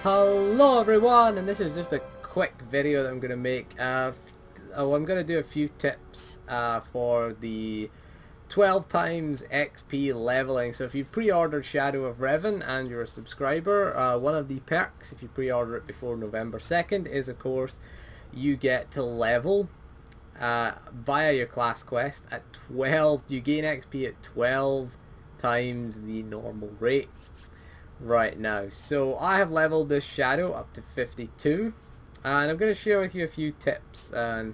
Hello everyone, and this is just a quick video that I'm going to make. I'm going to do a few tips for the 12 times XP leveling. So if you pre-ordered Shadow of Revan and you're a subscriber, one of the perks, if you pre-order it before November 2nd, is of course you get to level via your class quest at 12. You gain XP at 12 times the normal rate right now. So I have leveled this Shadow up to 52, and I'm going to share with you a few tips and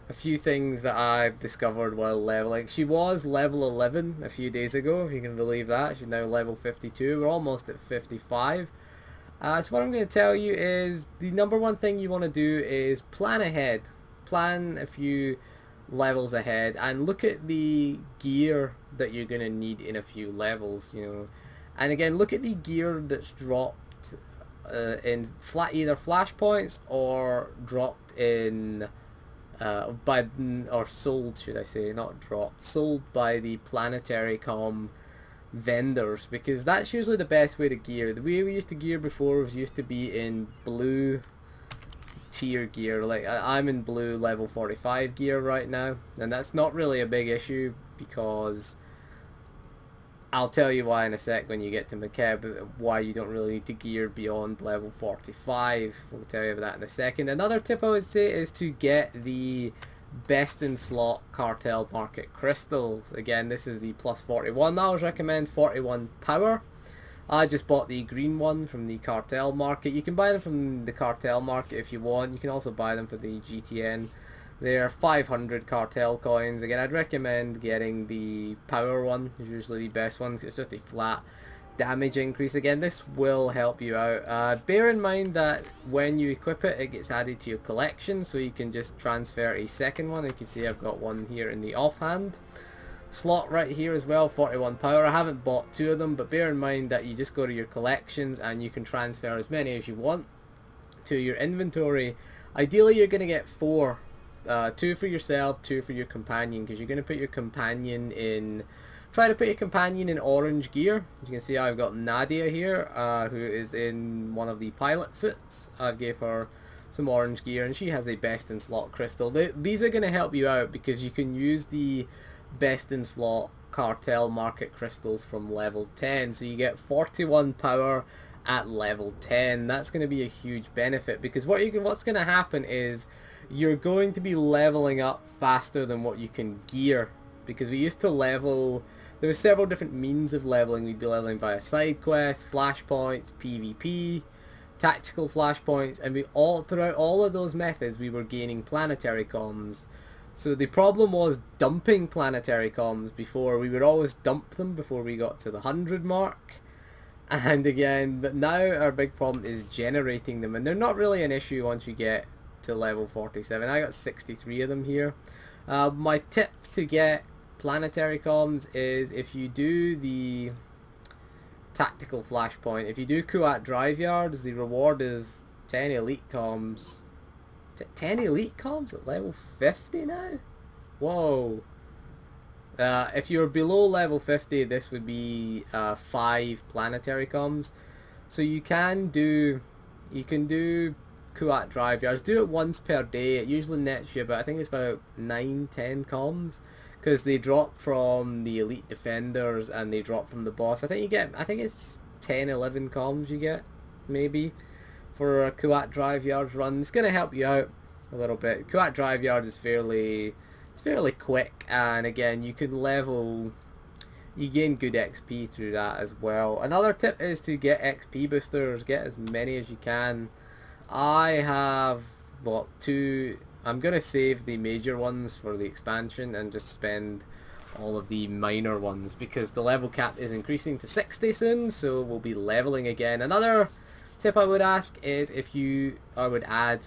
a few things that I've discovered while leveling. She was level 11 a few days ago, if you can believe that. She's now level 52. We're almost at 55. So what I'm going to tell you is the number one thing you want to do is plan ahead. Plan a few levels ahead and look at the gear that you're going to need in a few levels, you know. And again, look at the gear that's dropped in either flashpoints or dropped in or sold, should I say, not dropped, sold by the planetary vendors, because that's usually the best way to gear. The way we used to gear before was used to be in blue tier gear. Like I'm in blue level 45 gear right now, and that's not really a big issue because I'll tell you why in a sec when you get to Makeb, why you don't really need to gear beyond level 45. We'll tell you about that in a second. Another tip I would say is to get the best in slot Cartel market crystals. Again, this is the plus 41. I always recommend 41 power. I just bought the green one from the Cartel market. You can buy them from the Cartel market if you want. You can also buy them for the GTN. They're 500 Cartel coins. Again, I'd recommend getting the power one. It's usually the best one because it's just a flat damage increase. Again, this will help you out. Bear in mind that when you equip it, it gets added to your collection, so you can just transfer a second one. You can see I've got one here in the offhand slot right here as well, 41 power. I haven't bought two of them, but bear in mind that you just go to your collections and you can transfer as many as you want to your inventory. Ideally, you're going to get four. Two for yourself, two for your companion, because you're going to put your companion in, try to put your companion in orange gear. As you can see, I've got Nadia here, who is in one of the pilot suits. I gave her some orange gear and she has a best in slot crystal. These are going to help you out because you can use the best in slot Cartel market crystals from level 10, so you get 41 power at level 10. That's going to be a huge benefit because what's going to happen is you're going to be leveling up faster than what you can gear, because we used to level, there were several different means of leveling. We'd be leveling via side quests, flashpoints, PvP, tactical flashpoints, and throughout all of those methods we were gaining planetary comms. So the problem was dumping planetary comms before. We would always dump them before we got to the 100 mark. And again, but now our big problem is generating them, and they're not really an issue once you get to level 47. I got 63 of them here. My tip to get planetary comms is if you do the tactical flashpoint, if you do Kuat drive yards, the reward is 10 elite comms. 10 elite comms at level 50 now? Whoa. If you're below level 50, this would be 5 planetary comms. So you can do Kuat drive yards. Do it once per day. It usually nets you about, I think it's about 9-10 comms, because they drop from the elite defenders and they drop from the boss. I think it's 10-11 comms you get, maybe, for a Kuat drive yards run. It's going to help you out a little bit. Kuat drive yards is fairly quick, and again, you can level, you gain good XP through that as well. Another tip is to get XP boosters. Get as many as you can. I have two. I'm gonna save the major ones for the expansion and just spend all of the minor ones because the level cap is increasing to 60 soon, so we'll be leveling again. Another tip I would ask is I would add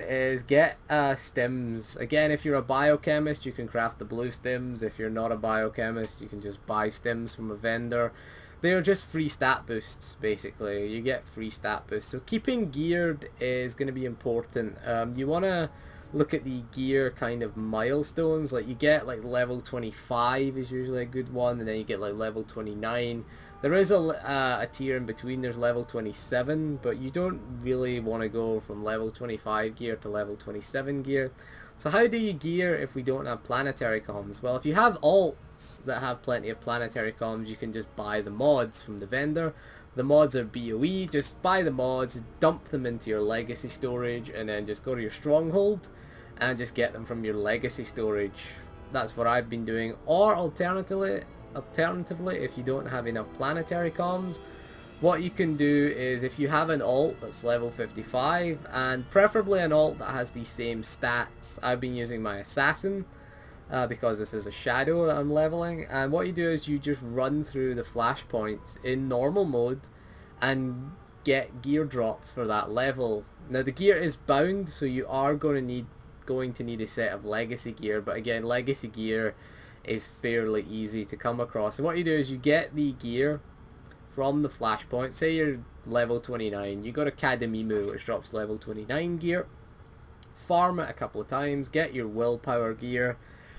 is get stims. Again, if you're a biochemist, you can craft the blue stims. If you're not a biochemist, you can just buy stims from a vendor. They're just free stat boosts, basically. You get free stat boosts. So keeping geared is going to be important. You want to look at the gear kind of milestones. Like you get like level 25 is usually a good one, and then you get like level 29. There is a tier in between. There's level 27, but you don't really want to go from level 25 gear to level 27 gear. So how do you gear if we don't have planetary comms? Well, if you have alts that have plenty of planetary comms, you can just buy the mods from the vendor. The mods are BOE, just buy the mods, dump them into your legacy storage, and then just go to your stronghold and just get them from your legacy storage. That's what I've been doing. Or alternatively, if you don't have enough planetary comms, what you can do is, if you have an alt that's level 55, and preferably an alt that has the same stats. I've been using my assassin because this is a shadow that I'm leveling, and what you do is you just run through the flashpoints in normal mode and get gear drops for that level. Now the gear is bound, so you are going to need a set of legacy gear, but again, legacy gear is fairly easy to come across. And what you do is you get the gear from the flashpoint. Say you're level 29, you got Academimu, which drops level 29 gear. Farm it a couple of times, get your willpower gear,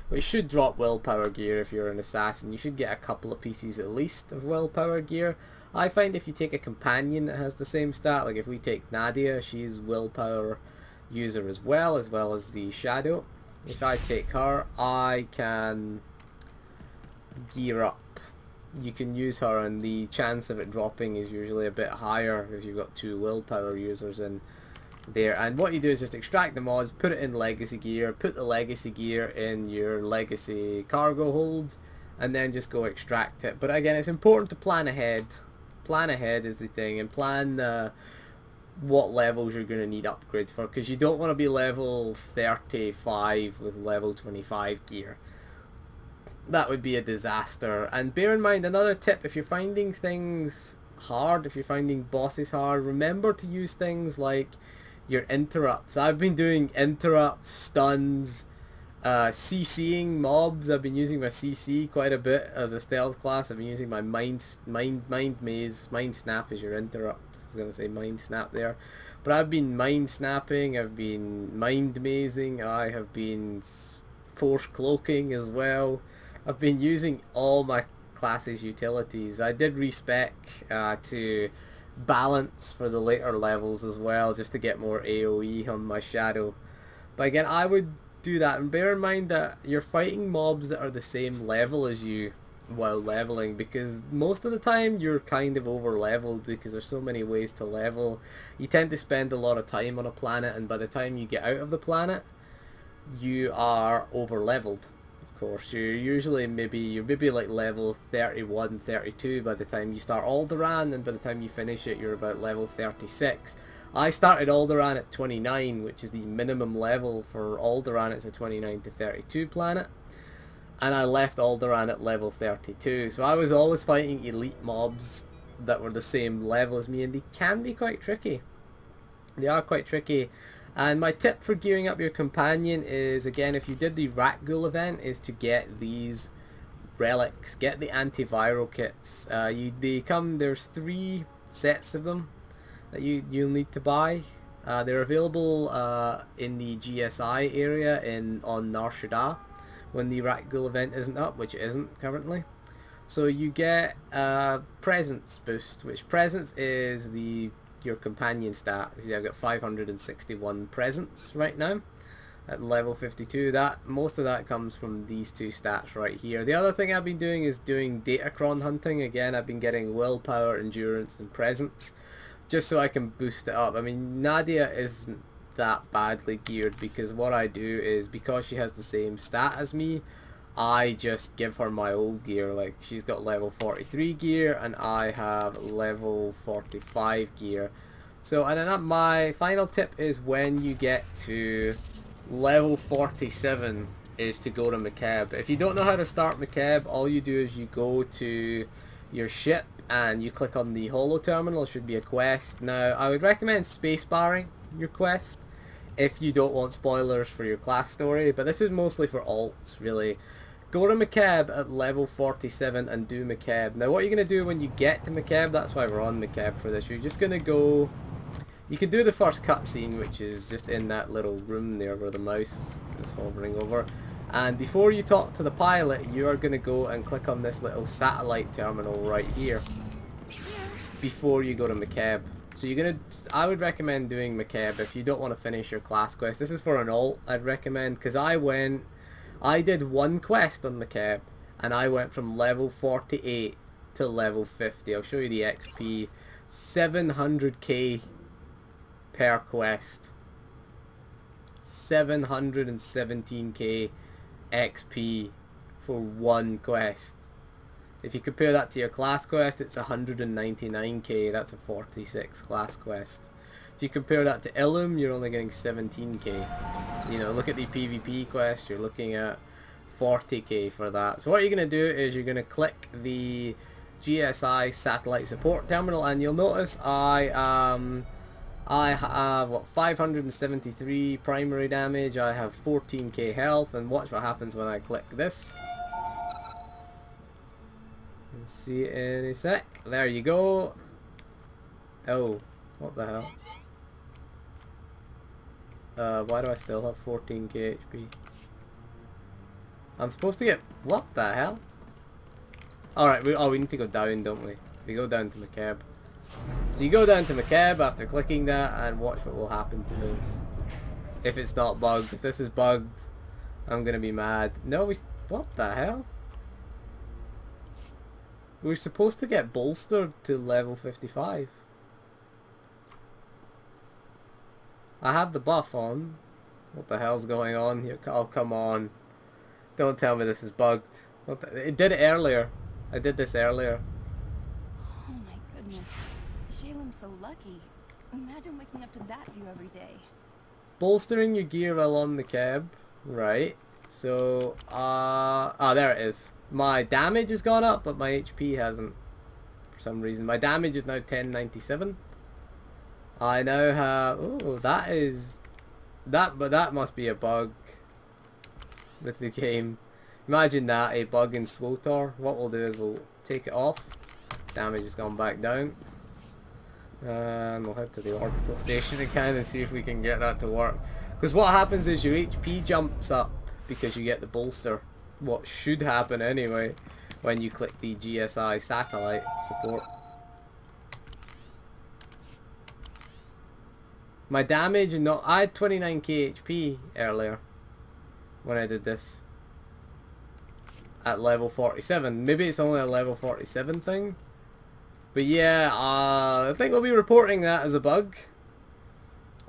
which should drop willpower gear if you're an assassin. You should get a couple of pieces at least of willpower gear. I find if you take a companion that has the same stat, like if we take Nadia, she's willpower user as well as the shadow. If I take her, I can gear up. You can use her, and the chance of it dropping is usually a bit higher if you've got 2 willpower users in there. And what you do is just extract the mods, put it in legacy gear, put the legacy gear in your legacy cargo hold, and then just go extract it. But again, it's important to plan ahead. Plan ahead is the thing, and plan what levels you're going to need upgrades for, because you don't want to be level 35 with level 25 gear. That would be a disaster. And bear in mind, another tip, if you're finding things hard, if you're finding bosses hard, remember to use things like your interrupts. I've been doing interrupts, stuns, CCing mobs. I've been using my CC quite a bit as a stealth class. I've been using my mind maze. Mind snap is your interrupt. I was going to say mind snap there. But I've been mind snapping, I've been mind mazing, I have been force cloaking as well. I've been using all my classes' utilities. I did respec to balance for the later levels as well, just to get more AoE on my shadow. But again, I would do that, and bear in mind that you're fighting mobs that are the same level as you while leveling, because most of the time you're kind of over leveled because there's so many ways to level. You tend to spend a lot of time on a planet, and by the time you get out of the planet you are over leveled. Of course, you're maybe like level 31, 32 by the time you start Alderaan, and by the time you finish it you're about level 36. I started Alderaan at 29, which is the minimum level for Alderaan. It's a 29 to 32 planet, and I left Alderaan at level 32. So I was always fighting elite mobs that were the same level as me, and they can be quite tricky. They are quite tricky. And my tip for gearing up your companion is, again, if you did the Rakghoul event, is to get these relics, get the antiviral kits. There's 3 sets of them that you'll need to buy. They're available in the GSI area on Nar Shaddaa when the Rakghoul event isn't up, which it isn't currently. So you get presence boost, which presence is your companion stat. See, I've got 561 presence right now at level 52. Most of that comes from these 2 stats right here. The other thing I've been doing is doing datacron hunting. Again, I've been getting willpower, endurance and presence just so I can boost it up. I mean, Nadia isn't that badly geared, because what I do is, because she has the same stat as me, I just give her my old gear. Like, she's got level 43 gear and I have level 45 gear. So, and then my final tip is, when you get to level 47, is to go to Makeb. If you don't know how to start Makeb, all you do is you go to your ship and you click on the holo terminal. It should be a quest. Now, I would recommend spacebarring your quest if you don't want spoilers for your class story, but this is mostly for alts, really. Go to Makeb at level 47 and do Makeb. Now what you're going to do when you get to Makeb, that's why we're on Makeb for this, you're just going to go, you can do the first cutscene, which is just in that little room there where the mouse is hovering over, and before you talk to the pilot, you are going to go and click on this little satellite terminal right here. before you go to Makeb. So I would recommend doing Makeb if you don't want to finish your class quest. This is for an alt, I'd recommend, because I did one quest on Makeb, and I went from level 48 to level 50. I'll show you the XP. 700k per quest. 717k XP for one quest. If you compare that to your class quest, it's 199k. That's a 46 class quest. If you compare that to Ilum, you're only getting 17k. You know, look at the PvP quest, you're looking at 40k for that. So what you're going to do is you're going to click the GSI satellite support terminal, and you'll notice I have what, 573 primary damage, I have 14k health, and watch what happens when I click this. Let's see it in a sec. There you go. Oh, what the hell? Why do I still have 14k HP? I'm supposed to get... what the hell? Alright, we need to go down, don't we? We go down to Makeb. So you go down to Makeb after clicking that, and watch what will happen to this. If it's not bugged. If this is bugged, I'm gonna be mad. No, what the hell? We were supposed to get bolstered to level 55. I have the buff on. What the hell's going on here? Oh, come on. Don't tell me this is bugged. It did it earlier. I did this earlier. Oh my goodness. Shalem's so lucky. Imagine waking up to that view every day. Bolstering your gear while on the Makeb. Right. So, there it is. My damage has gone up, but my HP hasn't. For some reason. My damage is now 1097. I now have... oh, that is... but that must be a bug with the game. Imagine that, a bug in SWTOR. What we'll do is we'll take it off. Damage has gone back down. And we'll head to the orbital station again and see if we can get that to work. Because what happens is your HP jumps up because you get the bolster. What should happen anyway when you click the GSI satellite support. My damage and not... I had 29k HP earlier when I did this at level 47. Maybe it's only a level 47 thing. But yeah, I think we'll be reporting that as a bug.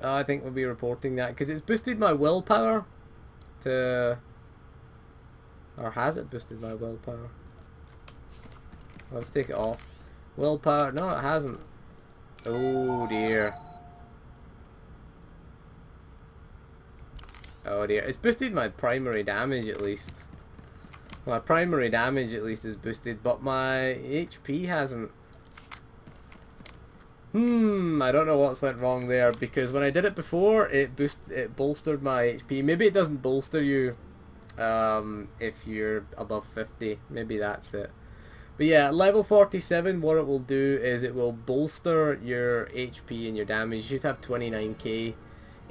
I think we'll be reporting that because it's boosted my willpower to... or has it boosted my willpower? Let's take it off. Willpower... no, it hasn't. Oh dear. Oh dear. It's boosted my primary damage at least. My primary damage at least is boosted, but my HP hasn't. I don't know what's went wrong there, because when I did it before, it bolstered my HP. Maybe it doesn't bolster you if you're above 50. Maybe that's it. But yeah, level 47, what it will do is it will bolster your HP and your damage. You should have 29k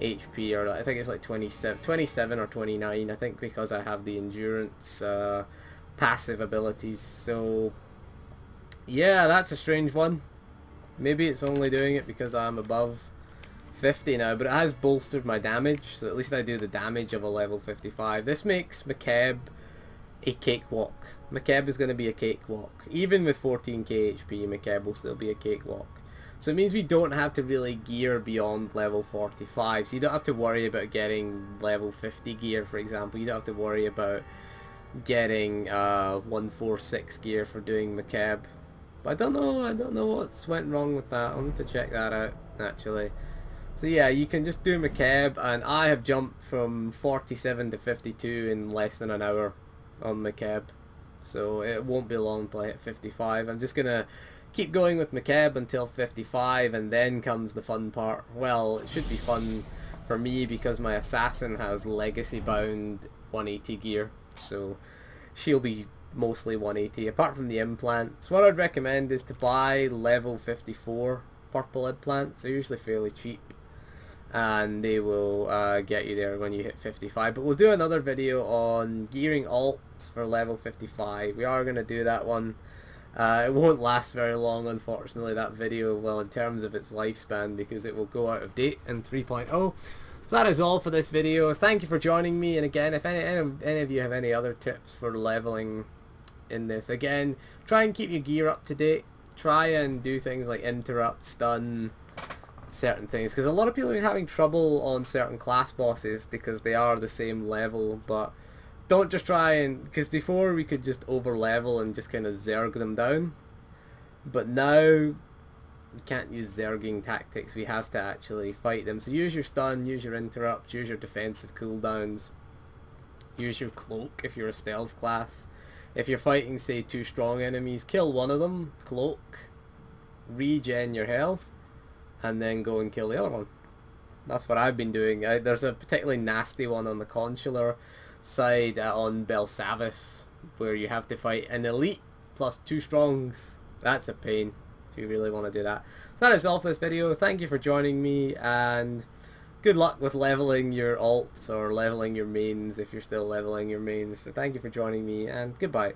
HP, or I think it's like 27 or 29, I think, because I have the endurance passive abilities. So yeah, that's a strange one. Maybe it's only doing it because I'm above 50 now, but it has bolstered my damage, so at least I do the damage of a level 55. This makes Makeb a cakewalk. Makeb is going to be a cakewalk. Even with 14k HP, Makeb will still be a cakewalk. So it means we don't have to really gear beyond level 45. So you don't have to worry about getting level 50 gear, for example. You don't have to worry about getting 146 gear for doing Makeb. But I don't know what's went wrong with that. I'll need to check that out, actually. So yeah, you can just do Makeb, and I have jumped from 47 to 52 in less than an hour on Makeb. So it won't be long till I hit 55. I'm just gonna keep going with Makeb until 55, and then comes the fun part. Well, it should be fun for me because my assassin has legacy bound 180 gear, so she'll be mostly 180 apart from the implants. What I'd recommend is to buy level 54 purple implants. They're usually fairly cheap and they will get you there when you hit 55. But we'll do another video on gearing alts for level 55. We are going to do that one. It won't last very long, unfortunately, that video, well, in terms of its lifespan, because it will go out of date in 3.0. So that is all for this video. Thank you for joining me, and again, if any of you have any other tips for leveling in this, again, try and keep your gear up to date. Try and do things like interrupt, stun, certain things, because a lot of people are having trouble on certain class bosses because they are the same level, but don't just try and, because before we could just over level and just kind of zerg them down, but now we can't use zerging tactics. We have to actually fight them. So use your stun, use your interrupt, use your defensive cooldowns, use your cloak if you're a stealth class. If you're fighting, say, 2 strong enemies, kill one of them, cloak, regen your health, and then go and kill the other one. That's what I've been doing. There's a particularly nasty one on the consular side on Belsavis, where you have to fight an elite plus 2 strongs. That's a pain if you really want to do that. So that is all for this video. Thank you for joining me, and good luck with leveling your alts or leveling your mains if you're still leveling your mains. So thank you for joining me, and goodbye.